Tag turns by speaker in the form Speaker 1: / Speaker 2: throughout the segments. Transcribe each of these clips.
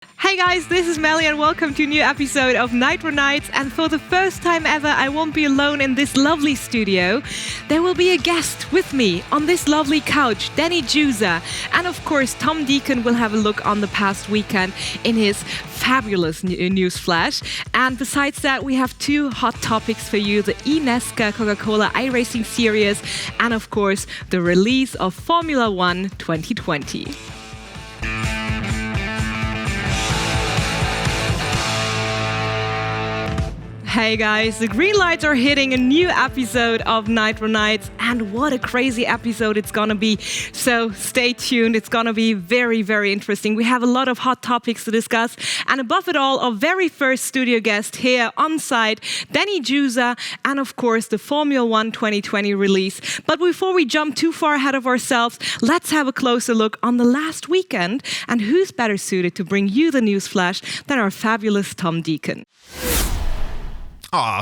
Speaker 1: Hey guys, this is Melly and welcome to a new episode of NitroNights. And for the first time ever, I won't be alone in this lovely studio. There will be a guest with me on this lovely couch, Danny Giusa. And of course, Tom Deacon will have a look on the past weekend in his fabulous Newsflash. And besides that, we have two hot topics for you, the eNascar Coca Cola iRacing series and of course, the release of Formula One 2020. Hey guys, the green lights are hitting a new episode of NitroNights, and what a crazy episode it's gonna be. So stay tuned, it's gonna be very, very interesting. We have a lot of hot topics to discuss, and above it all, our very first studio guest here on site, Danny Giusa, and of course the Formula One 2020 release. But before we jump too far ahead of ourselves, let's have a closer look on the last weekend, and who's better suited to bring you the Newsflash than our fabulous Tom Deacon.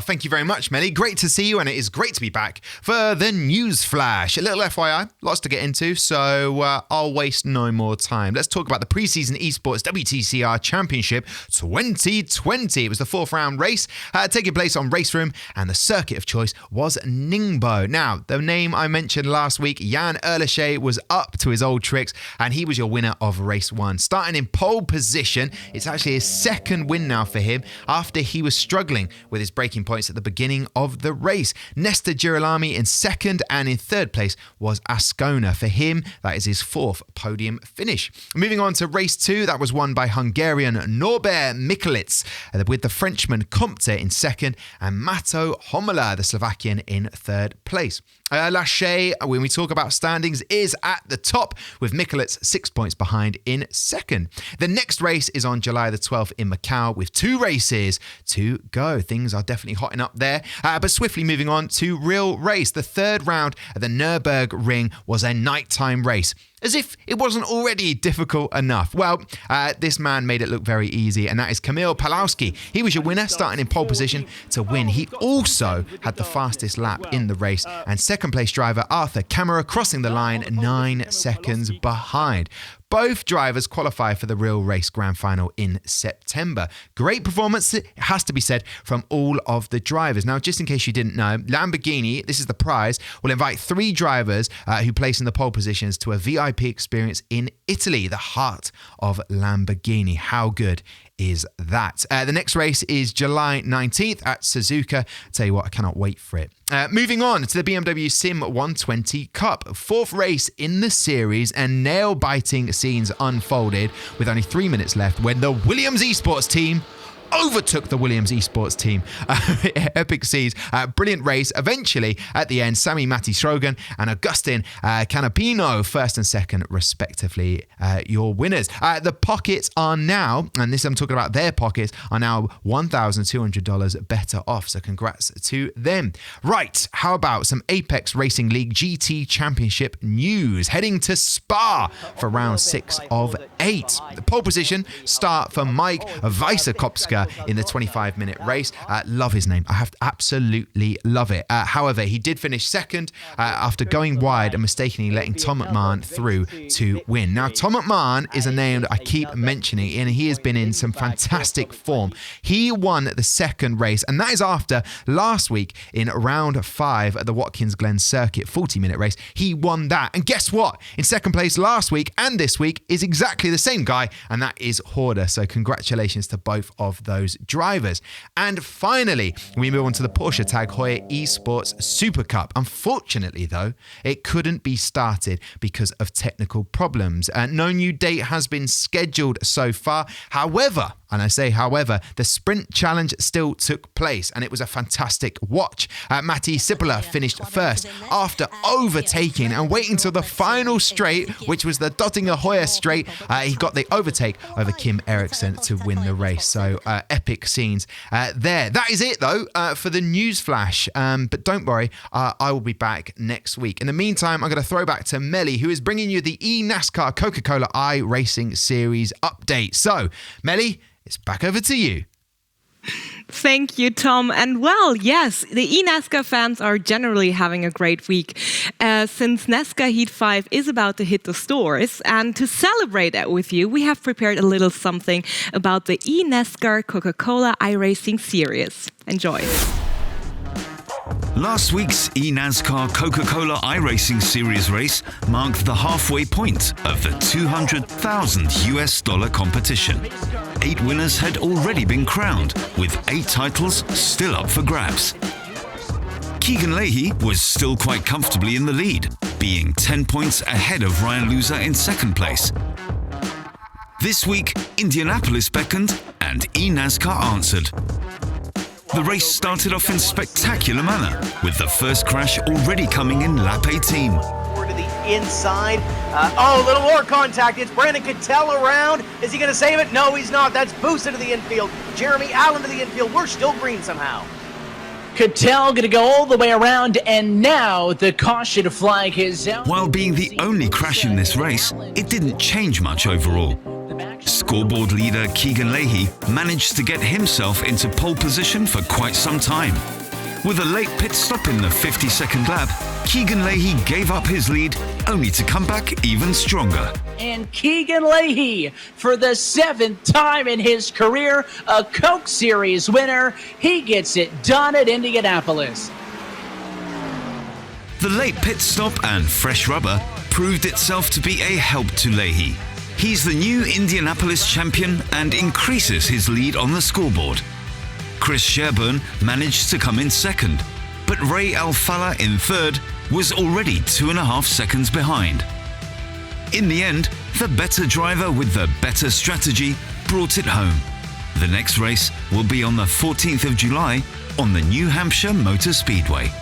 Speaker 2: Thank you very much, Melly. Great to see you, and it is great to be back for the Newsflash. A little FYI, lots to get into, so I'll waste no more time. Let's talk about the Preseason Esports WTCR Championship 2020. It was the fourth round race, taking place on Raceroom, and the circuit of choice was Ningbo. Now, the name I mentioned last week, Jan Ehrlichie, was up to his old tricks, and he was your winner of race one. Starting in pole position, it's actually his second win now for him after he was struggling with his breaking points at the beginning of the race. Nesta Girolami in second, and in third place was Ascona. For him, that is his fourth podium finish. Moving on to race two, that was won by Hungarian Norbert Mikulits, with the Frenchman Comte in second, and Mato Homola, the Slovakian, in third place. Lachey, when we talk about standings, is at the top with Mikulits 6 points behind in second. The next race is on July the 12th in Macau with two races to go. Things are definitely hotting up there. But swiftly moving on to real race. The third round at the Nürburgring was a nighttime race. As if it wasn't already difficult enough. Well, this man made it look very easy, and that is Kamil Palowski. He was your winner, starting in pole position to win. He also had the fastest lap in the race, and second place driver Arthur Camara crossing the line 9 seconds behind. Both drivers qualify for the real race grand final in September. Great performance, it has to be said, from all of the drivers. Now, just in case you didn't know, Lamborghini, this is the prize, will invite 3 drivers who place in the pole positions to a VIP experience in Italy, the heart of Lamborghini. How good is that? The next race is July 19th at Suzuka. Tell you what, I cannot wait for it. Moving on to the BMW Sim 120 Cup. Fourth race in the series, and nail-biting scenes unfolded with only 3 minutes left when the Williams Esports team overtook the Williams Esports team. Epic scenes, brilliant race. Eventually, at the end, Sami Matti-Strogan and Agustin Canapino, first and second, respectively, your winners. The pockets are now, and this I'm talking about their pockets, are now $1,200 better off. So congrats to them. Right, how about some Apex Racing League GT Championship news? Heading to Spa for round 6 of 8. The pole position start for Mike Weisakopska in the 25-minute race. Love his name. I have to absolutely love it. However, he did finish second after going wide and mistakenly letting Tom McMahon through to win. Now, Tom McMahon is a name that I keep mentioning, and he has been in some fantastic form. He won the second race, and that is after last week in round 5 at the Watkins Glen Circuit 40-minute race. He won that. And guess what? In second place last week and this week is exactly the same guy, and that is Horder. So congratulations to both of those drivers. And finally, we move on to the Porsche Tag Heuer Esports Supercup. Unfortunately, though, it couldn't be started because of technical problems. No new date has been scheduled so far. However, and I say however, the sprint challenge still took place, and it was a fantastic watch. Matti Sipola finished first after overtaking and waiting till the final straight, which was the Dottinger Heuer straight. He got the overtake over Kim Eriksson to win the race. So epic scenes there. That is it, though, for the Newsflash. But don't worry, I will be back next week. In the meantime, I'm going to throw back to Melly, who is bringing you the eNascar Coca Cola iRacing Series update. So, Melly, it's back over to you.
Speaker 1: Thank you, Tom. And well, yes, the eNascar fans are generally having a great week since NASCAR Heat 5 is about to hit the stores. And to celebrate that with you, we have prepared a little something about the eNascar Coca Cola iRacing series. Enjoy.
Speaker 3: Last week's eNascar Coca Cola iRacing Series race marked the halfway point of the $200,000 competition. 8 winners had already been crowned, with 8 titles still up for grabs. Keegan Leahy was still quite comfortably in the lead, being 10 points ahead of Ryan Loser in second place. This week, Indianapolis beckoned and eNascar answered. The race started off in spectacular manner, with the first crash already coming in lap 18.
Speaker 4: To the inside. A little more contact. It's Brandon Cattell around. Is he going to save it? No, he's not. That's boosted to the infield. Jeremy Allen to the infield. We're still green somehow.
Speaker 5: Cattell going to go all the way around, and now the caution flag is out.
Speaker 3: While being the only crash in this race, it didn't change much overall. Scoreboard leader Keegan Leahy managed to get himself into pole position for quite some time. With a late pit stop in the 52nd lap, Keegan Leahy gave up his lead, only to come back even stronger.
Speaker 5: And Keegan Leahy, for the 7th time in his career, a Coke Series winner, he gets it done at Indianapolis.
Speaker 3: The late pit stop and fresh rubber proved itself to be a help to Leahy. He's the new Indianapolis champion and increases his lead on the scoreboard. Chris Sherburne managed to come in second, but Ray Alfala in third was already 2.5 seconds behind. In the end, the better driver with the better strategy brought it home. The next race will be on the 14th of July on the New Hampshire Motor Speedway.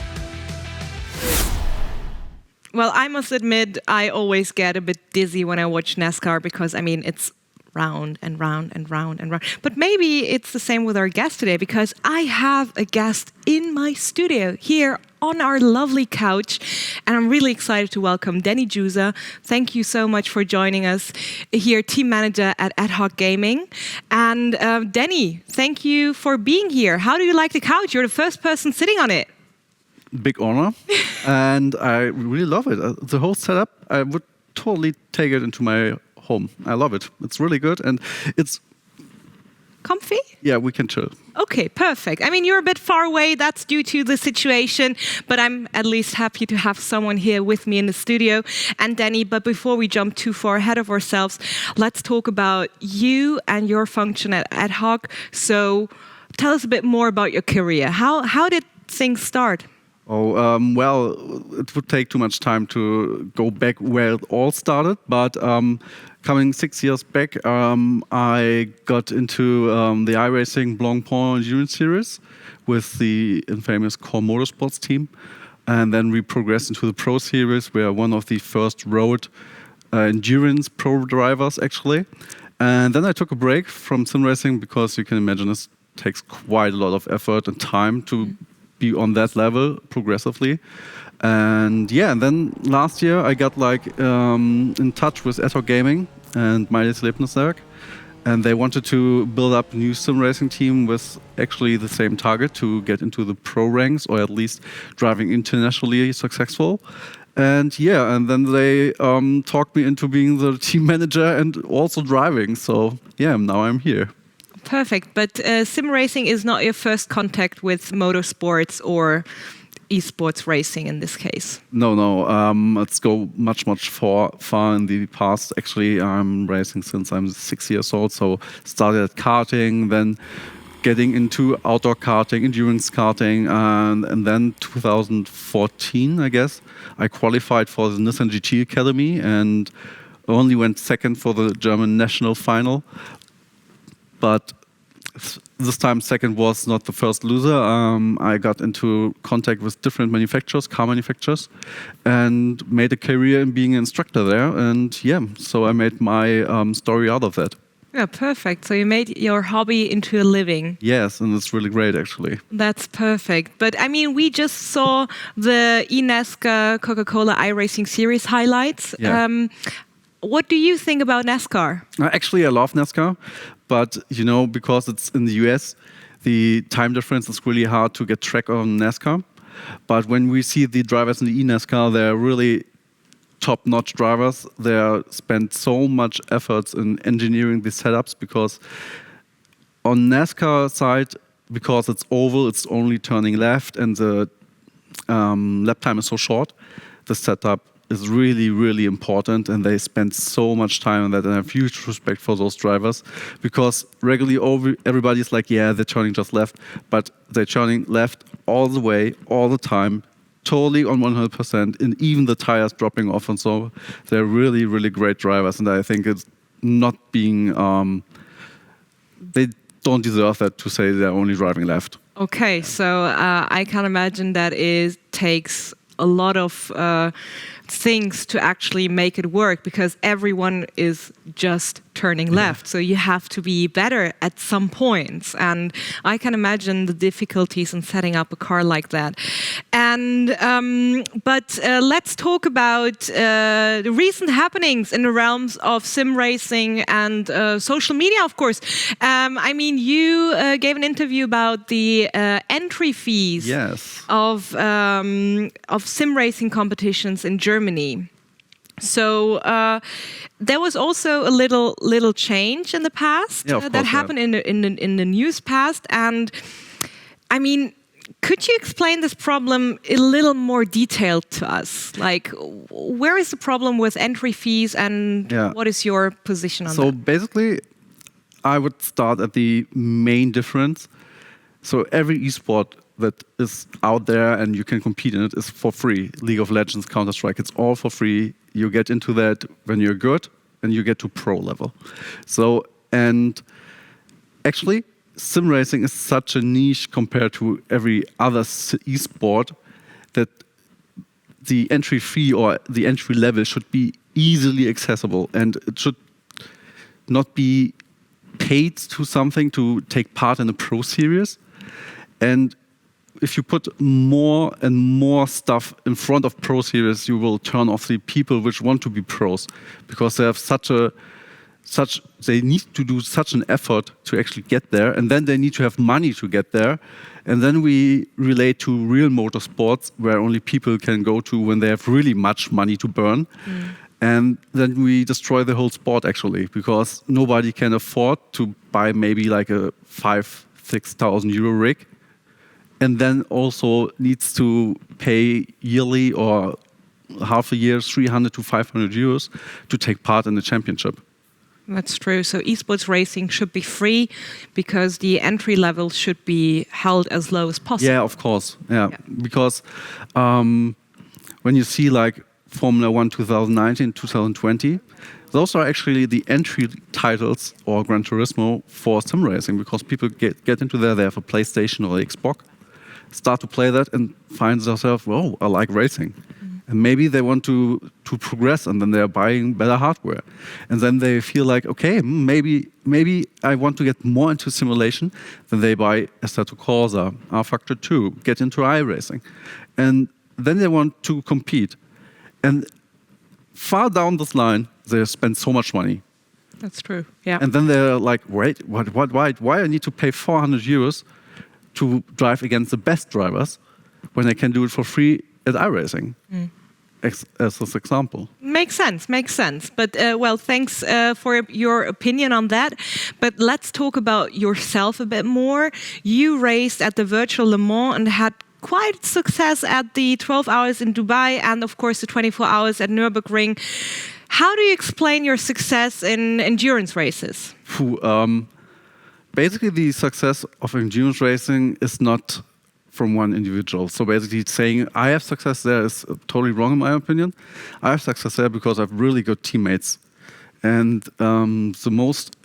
Speaker 1: Well, I must admit, I always get a bit dizzy when I watch NASCAR because, I mean, it's round and round and round and round. But maybe it's the same with our guest today because I have a guest in my studio here on our lovely couch. And I'm really excited to welcome Danny Giusa. Thank you so much for joining us here, team manager at Ad Hoc Gaming. And Danny, thank you for being here. How do you like the couch? You're the first person sitting on it.
Speaker 6: Big honor, and I really love it. The whole setup, I would totally take it into my home. I love it. It's really good, and it's
Speaker 1: comfy?
Speaker 6: Yeah, we can chill.
Speaker 1: Okay, perfect. I mean, you're a bit far away. That's due to the situation, but I'm at least happy to have someone here with me in the studio. And Danny, but before we jump too far ahead of ourselves, let's talk about you and your function at Ad Hoc. So tell us a bit more about your career. How did things start?
Speaker 6: Well, it would take too much time to go back where it all started. But coming 6 years back, I got into the iRacing Blancpain Endurance Series with the infamous Core Motorsports team. And then we progressed into the Pro Series, where one of the first road endurance pro drivers, actually. And then I took a break from sim racing because you can imagine it takes quite a lot of effort and time to be on that level progressively. And yeah, and then last year I got in touch with Ad Hoc Gaming and Meines Lebenswerk, and they wanted to build up a new sim racing team with actually the same target to get into the pro ranks, or at least driving internationally successful. And yeah, and then they talked me into being the team manager and also driving. So yeah, now I'm here.
Speaker 1: Perfect, but sim racing is not your first contact with motorsports or esports racing in this case.
Speaker 6: No. Let's go much far in the past. Actually, I'm racing since I'm 6 years old. So started at karting, then getting into outdoor karting, endurance karting, and then 2014, I guess, I qualified for the Nissan GT Academy and only went second for the German national final. But this time, second was not the first loser. I got into contact with different manufacturers, car manufacturers, and made a career in being an instructor there. And yeah, so I made my story out of that.
Speaker 1: Yeah, perfect. So you made your hobby into a living.
Speaker 6: Yes, and it's really great, actually.
Speaker 1: That's perfect. But I mean, we just saw the eNascar Coca Cola iRacing Series highlights.
Speaker 6: Yeah.
Speaker 1: What do you think about NASCAR?
Speaker 6: Actually, I love NASCAR, but because it's in the US, the time difference is really hard to get track on NASCAR. But when we see the drivers in the eNascar, they're really top-notch drivers. They spend so much efforts in engineering these setups because on NASCAR side, because it's oval, it's only turning left and the lap time is so short, the setup is really, really important, and they spend so much time on that, and I have huge respect for those drivers because regularly everybody's like, yeah, they're turning just left, but they're turning left all the way, all the time, totally on 100%, and even the tires dropping off, and so they're really, really great drivers, and I think it's not being, they don't deserve that to say they're only driving left.
Speaker 1: Okay, so I can imagine that it takes a lot of things to actually make it work because everyone is just turning left. So you have to be better at some points. And I can imagine the difficulties in setting up a car like that. And but let's talk about the recent happenings in the realms of sim racing and social media, of course. I mean, you gave an interview about the entry fees of sim racing competitions in Germany. So there was also a little change in the past that happened in the news past, and I mean, could you explain this problem a little more detailed to us? Like, where is the problem with entry fees, and what is your position on that?
Speaker 6: So basically, I would start at the main difference. So every esport that is out there and you can compete in it is for free. League of Legends, Counter-Strike, it's all for free. You get into that when you're good and you get to pro level. So, and actually, sim racing is such a niche compared to every other esport that the entry fee or the entry level should be easily accessible, and it should not be paid to something to take part in a pro series. And if you put more and more stuff in front of pro series, you will turn off the people which want to be pros, because they have they need to do such an effort to actually get there, and then they need to have money to get there. And then we relate to real motorsports where only people can go to when they have really much money to burn. And then we destroy the whole sport actually, because nobody can afford to buy maybe like a 5,000-6,000 euro rig, and then also needs to pay yearly or half a year 300 to 500 euros to take part in the championship.
Speaker 1: That's true. So esports racing should be free because the entry level should be held as low as possible.
Speaker 6: Yeah, of course. Yeah. Because when you see like Formula 1 2019, 2020, those are actually the entry titles or Gran Turismo for sim racing, because people get into there, they have a PlayStation or Xbox, start to play that and find themselves, oh, I like racing. And maybe they want to progress, and then they're buying better hardware. And then they feel like, okay, maybe I want to get more into simulation. Then they buy Assetto Corsa, R-Factor 2, get into iRacing. And then they want to compete. And far down this line, they spend so much money.
Speaker 1: That's true, yeah.
Speaker 6: And then they're like, wait, why I need to pay 400 euros to drive against the best drivers when I can do it for free at iRacing, as this example. Makes
Speaker 1: sense. But well, thanks for your opinion on that. But let's talk about yourself a bit more. You raced at the virtual Le Mans and had quite success at the 12 hours in Dubai and of course the 24 hours at Nürburgring. How do you explain your success in endurance races?
Speaker 6: Basically, the success of endurance racing is not from one individual. So basically saying I have success there is totally wrong in my opinion. I have success there because I have really good teammates. And the most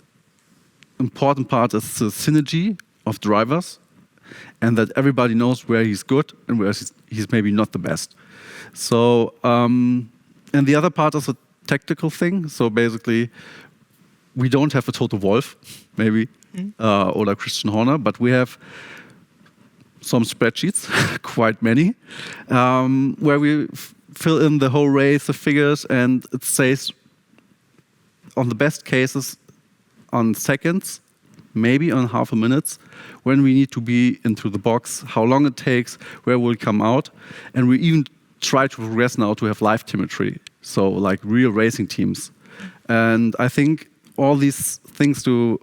Speaker 6: important part is the synergy of drivers, and that everybody knows where he's good and where he's maybe not the best. So, and the other part is a tactical thing. So basically, we don't have a Toto Wolff, maybe, or Christian Horner, but we have some spreadsheets, quite many, where we fill in the whole race, the figures, and it says on the best cases on seconds maybe on half a minute, when we need to be into the box, how long it takes, where we'll come out. And we even try to progress now to have live telemetry, so like real racing teams. And I think all these things to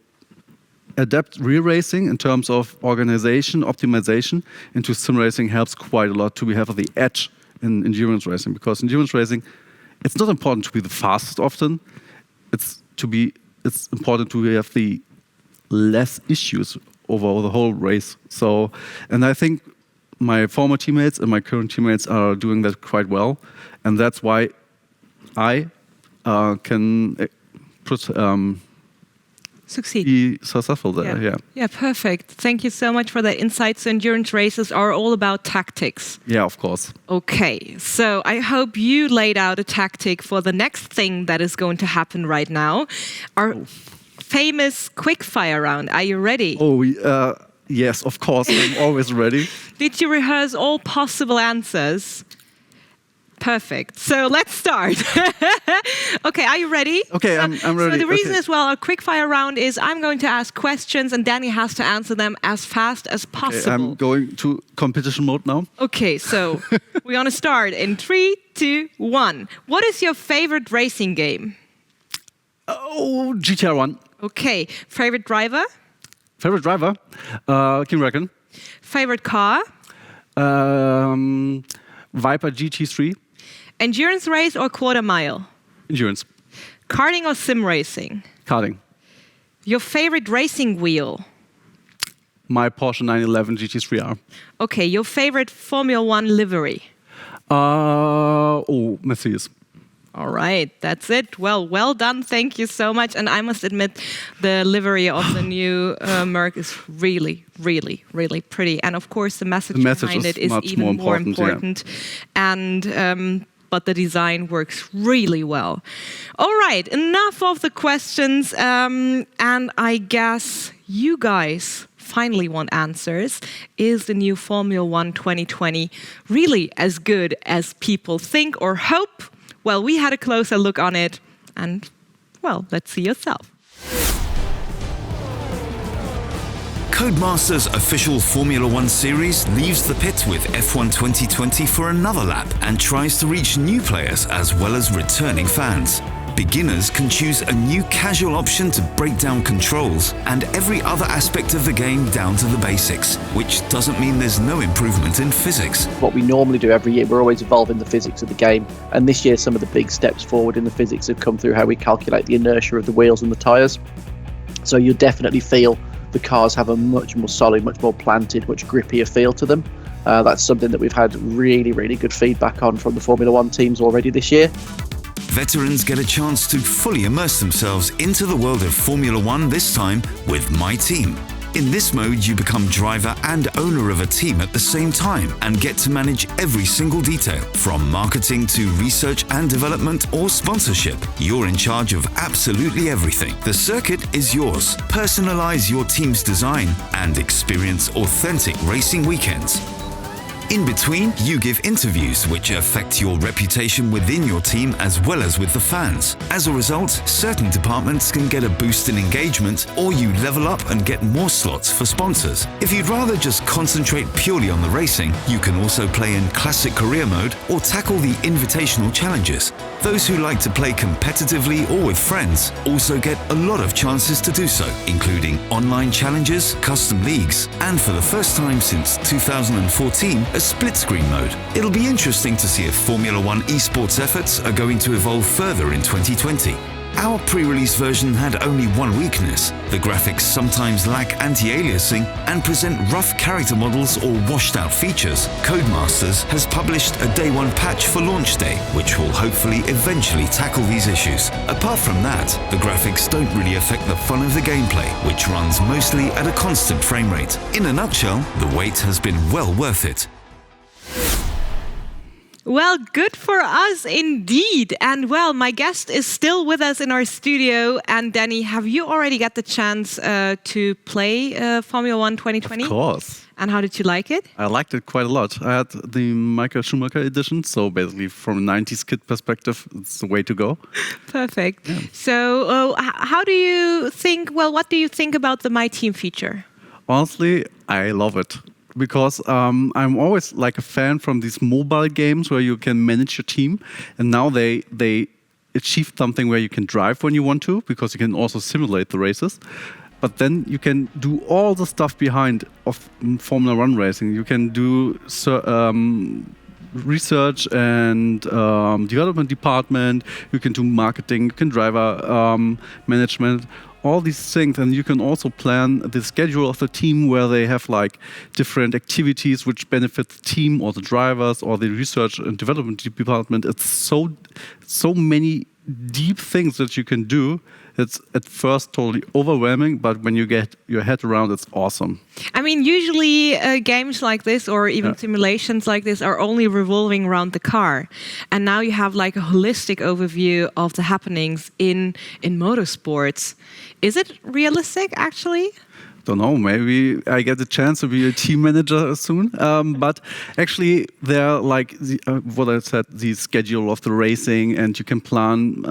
Speaker 6: adapt real racing in terms of organization, optimization into sim racing helps quite a lot to have the edge in endurance racing, because endurance racing, it's not important to be the fastest often. It's important to have the less issues over the whole race. So, and I think my former teammates and my current teammates are doing that quite well, and that's why I can
Speaker 1: Succeed.
Speaker 6: be successful there.
Speaker 1: Yeah, perfect. Thank you so much for that insight. So endurance races are all about tactics.
Speaker 6: Yeah, of course.
Speaker 1: Okay, so I hope you laid out a tactic for the next thing that is going to happen right now. Our famous quickfire round. Are you ready?
Speaker 6: Oh, yes, of course. I'm always ready.
Speaker 1: Did you rehearse all possible answers? Perfect. So let's start. Okay, are you ready?
Speaker 6: Okay, I'm ready.
Speaker 1: So the reason
Speaker 6: Okay.
Speaker 1: as well, our quickfire round is I'm going to ask questions and Danny has to answer them as fast as possible.
Speaker 6: I'm going to competition mode now.
Speaker 1: Okay, so we're going to start in 3, 2, 1. What is your favorite racing game?
Speaker 6: Oh, GTR 1.
Speaker 1: Okay, favorite driver?
Speaker 6: Favorite driver? Kim Reckon.
Speaker 1: Favorite car?
Speaker 6: Viper GT3.
Speaker 1: Endurance race or quarter mile?
Speaker 6: Endurance.
Speaker 1: Karting or sim racing?
Speaker 6: Karting.
Speaker 1: Your favorite racing wheel?
Speaker 6: My Porsche 911 GT3R.
Speaker 1: Okay, your favorite Formula One livery?
Speaker 6: Mercedes.
Speaker 1: All right, that's it. Well done. Thank you so much. And I must admit, the livery of the new Merc is really, really, really pretty. And of course, the message behind it is
Speaker 6: much
Speaker 1: even more important.
Speaker 6: Yeah.
Speaker 1: And but the design works really well. All right, enough of the questions. And I guess you guys finally want answers. Is the new Formula One 2020 really as good as people think or hope? Well, we had a closer look on it, and, well, let's see yourself.
Speaker 3: Codemasters' official Formula One series leaves the pit with F1 2020 for another lap and tries to reach new players as well as returning fans. Beginners can choose a new casual option to break down controls and every other aspect of the game down to the basics, which doesn't mean there's no improvement in physics.
Speaker 7: What we normally do every year, we're always evolving the physics of the game, and this year some of the big steps forward in the physics have come through how we calculate the inertia of the wheels and the tyres. So you'll definitely feel the cars have a much more solid, much more planted, much grippier feel to them. That's something that we've had really, really good feedback on from the Formula One teams already this year.
Speaker 3: Veterans get a chance to fully immerse themselves into the world of Formula One, this time with My Team. In this mode, you become driver and owner of a team at the same time and get to manage every single detail, from marketing to research and development or sponsorship. You're in charge of absolutely everything. The circuit is yours. Personalize your team's design and experience authentic racing weekends. In between, you give interviews which affect your reputation within your team as well as with the fans. As a result, certain departments can get a boost in engagement, or you level up and get more slots for sponsors. If you'd rather just concentrate purely on the racing, you can also play in classic career mode or tackle the invitational challenges. Those who like to play competitively or with friends also get a lot of chances to do so, including online challenges, custom leagues, and for the first time since 2014, a split-screen mode. It'll be interesting to see if Formula One esports efforts are going to evolve further in 2020. Our pre-release version had only one weakness. The graphics sometimes lack anti-aliasing and present rough character models or washed-out features. Codemasters has published a day one patch for launch day, which will hopefully eventually tackle these issues. Apart from that, the graphics don't really affect the fun of the gameplay, which runs mostly at a constant frame rate. In a nutshell, the wait has been well worth it.
Speaker 1: Well, good for us indeed. And well, my guest is still with us in our studio. And Danny, have you already got the chance to play Formula 1 2020?
Speaker 6: Of course.
Speaker 1: And how did you like it?
Speaker 6: I liked it quite a lot. I had the Michael Schumacher edition, so basically from a 90s kid perspective, it's the way to go.
Speaker 1: Perfect. Yeah. So how do you think, well, what do you think about the My Team feature?
Speaker 6: Honestly, I love it. Because I'm always like a fan from these mobile games where you can manage your team. And now they achieved something where you can drive when you want to, because you can also simulate the races. But then you can do all the stuff behind of Formula 1 racing. You can do research and development department. You can do marketing. You can driver management. All these things, and you can also plan the schedule of the team where they have like different activities which benefit the team or the drivers or the research and development department. It's so many deep things that you can do. It's at first totally overwhelming, but when you get your head around, it's awesome.
Speaker 1: I mean, usually games like this or even simulations like this are only revolving around the car. And now you have like a holistic overview of the happenings in motorsports. Is it realistic, actually?
Speaker 6: Don't know, maybe I get the chance to be a team manager soon. But actually, there like what I said, the schedule of the racing, and you can plan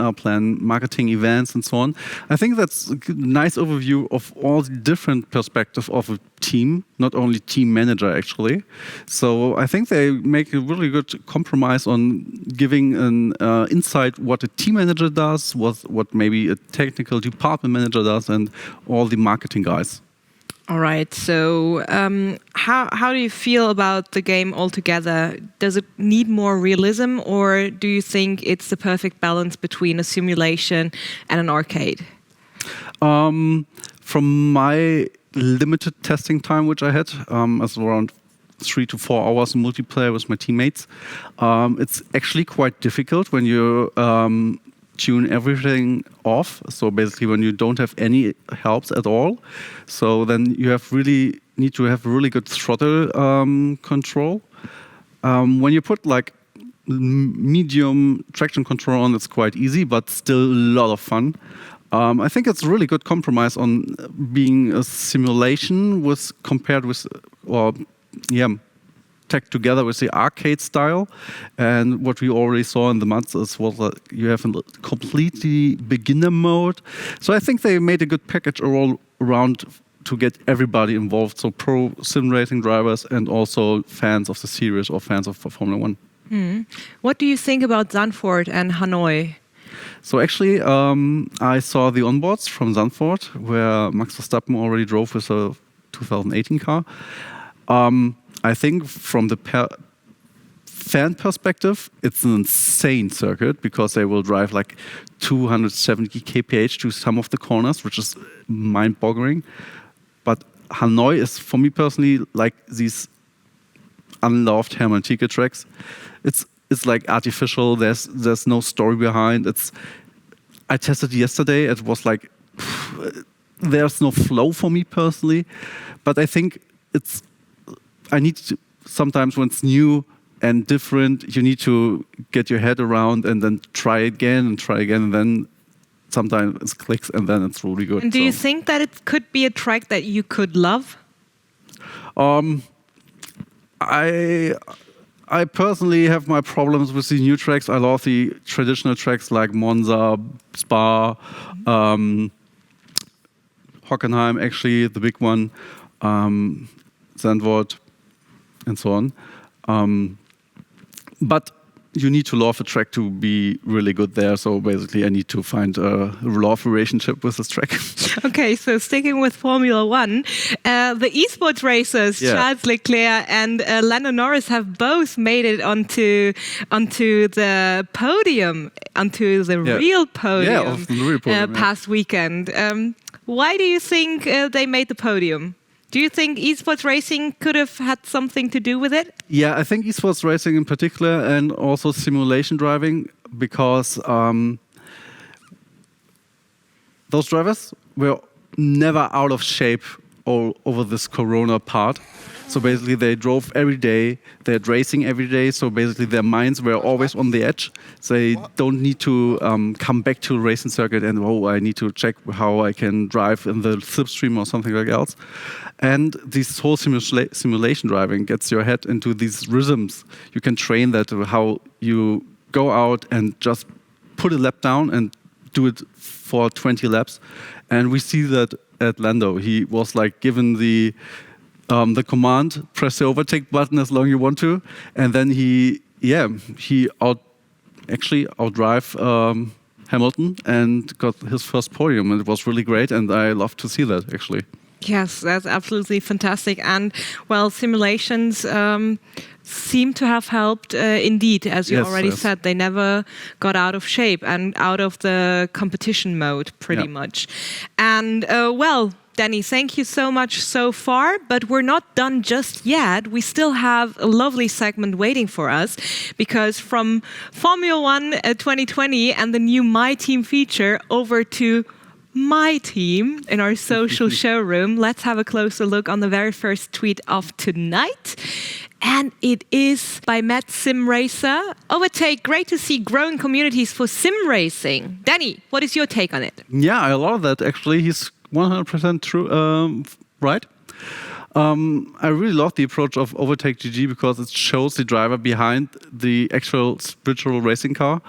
Speaker 6: marketing events and so on. I think that's a nice overview of all the different perspectives of a team, not only team manager actually. So I think they make a really good compromise on giving an insight what a team manager does, what maybe a technical department manager does, and all the marketing guys.
Speaker 1: All right. So how do you feel about the game altogether? Does it need more realism, or do you think it's the perfect balance between a simulation and an arcade?
Speaker 6: From my limited testing time, which I had, as around 3 to 4 hours in multiplayer with my teammates, it's actually quite difficult when you tune everything off. So basically when you don't have any helps at all. So then you need to have really good throttle control. When you put like medium traction control on, it's quite easy, but still a lot of fun. I think it's a really good compromise on being a simulation tagged together with the arcade style. And what we already saw in the months is you have a completely beginner mode. So I think they made a good package all around to get everybody involved. So pro sim racing drivers and also fans of the series or fans of Formula 1.
Speaker 1: What do you think about Zandvoort and Hanoi?
Speaker 6: So actually, I saw the onboards from Zandvoort, where Max Verstappen already drove with a 2018 car. I think from the fan perspective, it's an insane circuit because they will drive like 270 kph to some of the corners, which is mind-boggling. But Hanoi is, for me personally, like these unloved Hermann Tilke tracks. It's like artificial. There's no story behind. I tested yesterday. It was like there's no flow for me personally. But I think I need to, sometimes when it's new and different, you need to get your head around and then try again, and then sometimes it clicks and then it's really good.
Speaker 1: And do you think that it could be a track that you could love?
Speaker 6: I personally have my problems with the new tracks. I love the traditional tracks like Monza, Spa, Hockenheim, actually the big one, Zandvoort, and so on. But you need to love a track to be really good there. So basically, I need to find a love relationship with this track.
Speaker 1: Okay, so sticking with Formula 1, the esports racers, Charles Leclerc and Lando Norris, have both made it onto the podium, onto the real podium,
Speaker 6: of the real podium
Speaker 1: past weekend. Why do you think they made the podium? Do you think esports racing could have had something to do with it?
Speaker 6: Yeah, I think esports racing in particular, and also simulation driving, because those drivers were never out of shape all over this Corona part. So basically, they drove every day. They had racing every day. So basically, their minds were always on the edge. They don't need to come back to a racing circuit and, I need to check how I can drive in the slipstream or something like else. And this whole simulation driving gets your head into these rhythms. You can train that how you go out and just put a lap down and do it for 20 laps. And we see that at Lando. He was like given the command, press the overtake button as long as you want to, and then he outdrive Hamilton and got his first podium, and it was really great, and I love to see that actually.
Speaker 1: Yes, that's absolutely fantastic. And well, simulations seem to have helped indeed, as you already said. They never got out of shape and out of the competition mode pretty much. And well, Danny, thank you so much so far, but we're not done just yet. We still have a lovely segment waiting for us, because from Formula 1 2020 and the new My Team feature over to My Team in our social showroom, let's have a closer look on the very first tweet of tonight. And it is by Matt Sim Racer. Overtake, great to see growing communities for sim racing. Danny, what is your take on it?
Speaker 6: Yeah, I love that actually. He's 100% true, right? I really love the approach of Overtake GG because it shows the driver behind the actual virtual racing car.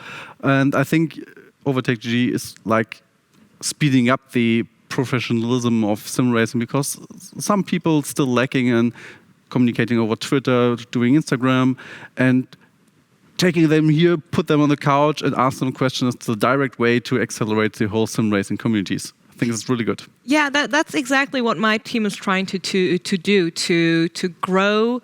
Speaker 6: And I think Overtake GG is like speeding up the professionalism of sim racing, because some people still lacking in communicating over Twitter, doing Instagram, and taking them here, put them on the couch and ask them questions. It's the direct way to accelerate the whole sim racing communities. I think it's really good.
Speaker 1: Yeah, that's exactly what my team is trying to do, to grow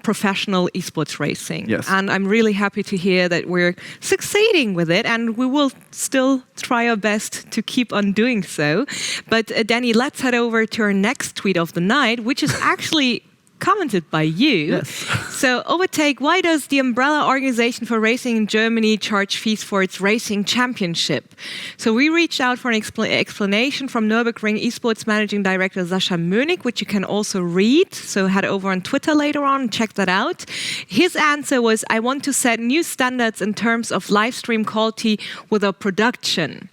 Speaker 1: professional esports racing.
Speaker 6: Yes.
Speaker 1: And I'm really happy to hear that we're succeeding with it, and we will still try our best to keep on doing so. But Danny, let's head over to our next tweet of the night, which is actually commented by you.
Speaker 6: Yes.
Speaker 1: So, Overtake, why does the umbrella organization for racing in Germany charge fees for its racing championship? So we reached out for an explanation from Nürburgring esports managing director Sascha Mönig, which you can also read. So head over on Twitter later on and check that out. His answer was, I want to set new standards in terms of live stream quality with our production.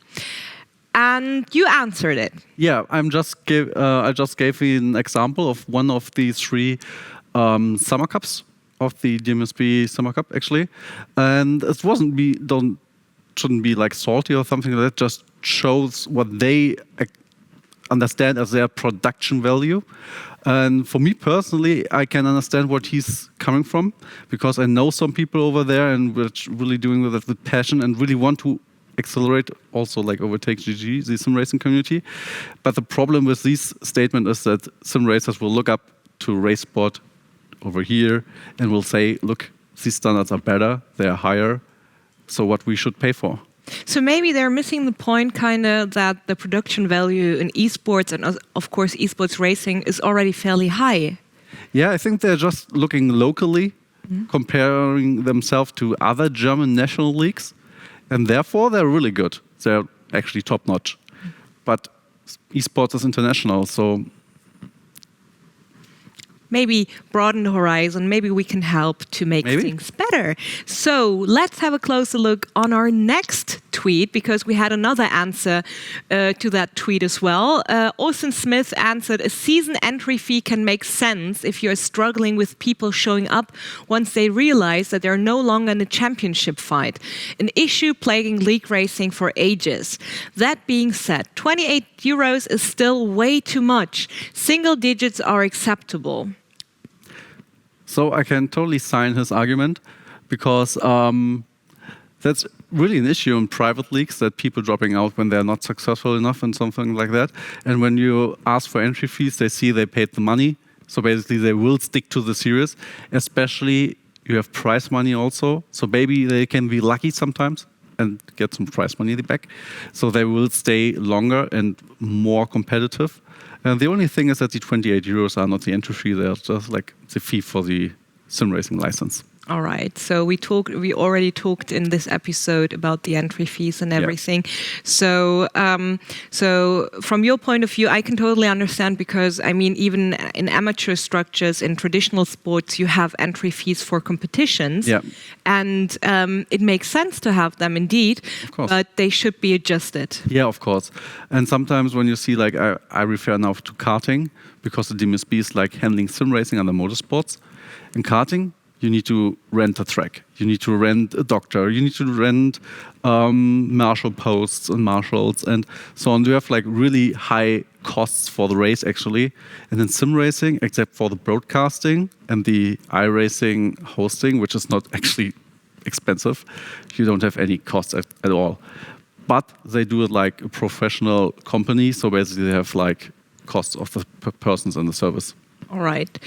Speaker 1: And you answered it.
Speaker 6: Yeah, I just gave you an example of one of the 3 summer cups of the DMSB Summer Cup, actually, and it shouldn't be like salty or something like that. Just shows what they understand as their production value. And for me personally, I can understand what he's coming from, because I know some people over there and we're really doing it with passion and really want to accelerate also like Overtake GG, the sim racing community. But the problem with this statement is that sim racers will look up to RaceSport over here and will say, look, these standards are better, they are higher, so what we should pay for.
Speaker 1: So maybe they're missing the point kind of that the production value in esports and of course esports racing is already fairly high.
Speaker 6: Yeah, I think they're just looking locally, comparing themselves to other German national leagues. And therefore, they're really good. They're actually top-notch. But esports is international, so
Speaker 1: maybe broaden the horizon. Maybe we can help to make things better. So let's have a closer look on our next tweet, because we had another answer to that tweet as well. Austin Smith answered, a season entry fee can make sense if you're struggling with people showing up once they realize that they're no longer in a championship fight. An issue plaguing league racing for ages. That being said, €28 is still way too much. Single digits are acceptable.
Speaker 6: So I can totally sign his argument, because that's really an issue in private leagues, that people dropping out when they're not successful enough and something like that. And when you ask for entry fees, they see they paid the money. So basically they will stick to the series, especially you have prize money also. So maybe they can be lucky sometimes and get some prize money back. So they will stay longer and more competitive. And the only thing is that the €28 are not the entry fee, they're just like the fee for the sim racing license.
Speaker 1: All right. So we already talked in this episode about the entry fees and everything. So from your point of view, I can totally understand, because I mean, even in amateur structures, in traditional sports, you have entry fees for competitions.
Speaker 6: Yeah.
Speaker 1: And it makes sense to have them indeed,
Speaker 6: Of course.
Speaker 1: but they should be adjusted.
Speaker 6: Yeah, of course. And sometimes when you see, like, I refer now to karting, because the DMSB is like handling sim racing under motorsports. In karting, you need to rent a track. You need to rent a doctor. You need to rent marshal posts and marshals and so on. You have like really high costs for the race actually. And in sim racing, except for the broadcasting and the iRacing hosting, which is not actually expensive, you don't have any costs at all. But they do it like a professional company. So basically they have like costs of the persons in the service.
Speaker 1: All right.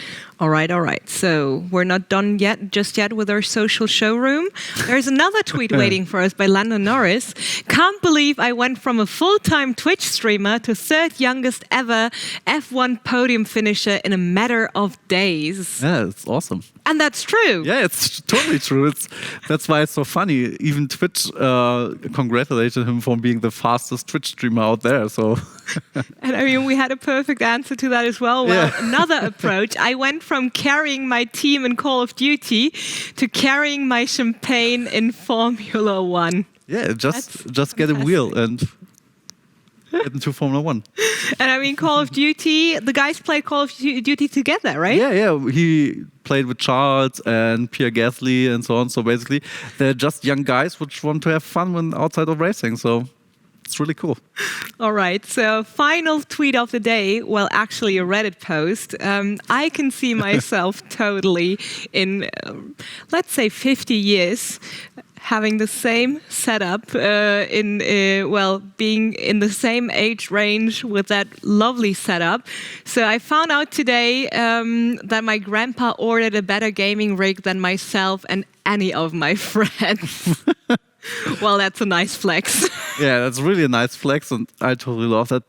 Speaker 1: So we're not done just yet with our social showroom. There's another tweet waiting for us by Lando Norris. Can't believe I went from a full-time Twitch streamer to third youngest ever F1 podium finisher in a matter of days.
Speaker 6: Yeah, it's awesome.
Speaker 1: And that's true.
Speaker 6: Yeah, it's totally true. That's why it's so funny. Even Twitch congratulated him for being the fastest Twitch streamer out there. So,
Speaker 1: and I mean, we had a perfect answer to that as well. Well, another approach. I went from carrying my team in Call of Duty to carrying my champagne in Formula One.
Speaker 6: Yeah, just get a wheel and get into Formula One.
Speaker 1: And I mean, Call of Duty, the guys played Call of Duty together, right?
Speaker 6: Yeah. He played with Charles and Pierre Gasly and so on. So basically, they're just young guys which want to have fun when outside of racing. So it's really cool.
Speaker 1: All right. So final tweet of the day. Well, actually a Reddit post. I can see myself totally in, let's say, 50 years. Having the same setup, being in the same age range with that lovely setup. So I found out today that my grandpa ordered a better gaming rig than myself and any of my friends. Well, that's a nice flex.
Speaker 6: Yeah, that's really a nice flex, and I totally love that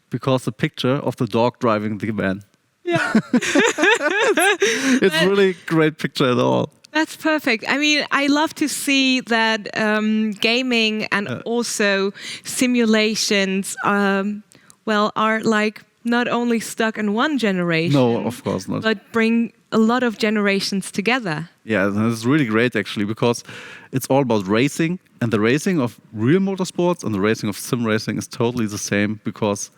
Speaker 6: because the picture of the dog driving the van.
Speaker 1: Yeah.
Speaker 6: It's really a great picture at all.
Speaker 1: That's perfect. I mean, I love to see that gaming and also simulations, are like not only stuck in one generation.
Speaker 6: No, of course not.
Speaker 1: But bring a lot of generations together.
Speaker 6: Yeah, that's really great actually, because it's all about racing, and the racing of real motorsports and the racing of sim racing is totally the same, because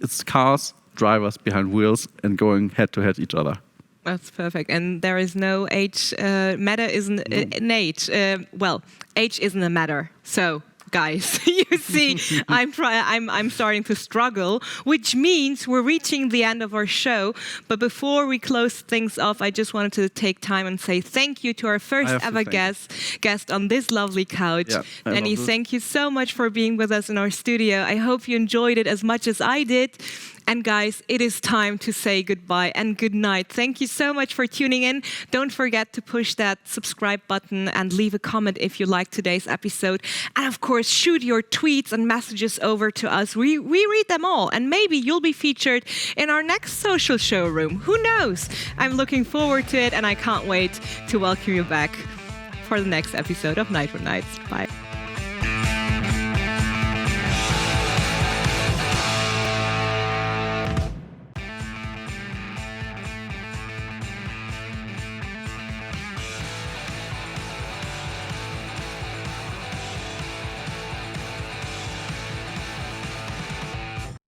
Speaker 6: it's cars, drivers behind wheels and going head to head each other.
Speaker 1: That's perfect. And there is no age. Matter isn't an age. Age isn't a matter. So, guys, you see, I'm starting to struggle, which means we're reaching the end of our show. But before we close things off, I just wanted to take time and say thank you to our first ever guest on this lovely couch.
Speaker 6: Yeah,
Speaker 1: Danny, thank you so much for being with us in our studio. I hope you enjoyed it as much as I did. And guys, it is time to say goodbye and good night. Thank you so much for tuning in. Don't forget to push that subscribe button and leave a comment if you liked today's episode. And of course, shoot your tweets and messages over to us. We read them all, and maybe you'll be featured in our next social showroom. Who knows? I'm looking forward to it, and I can't wait to welcome you back for the next episode of NitroNights. Bye.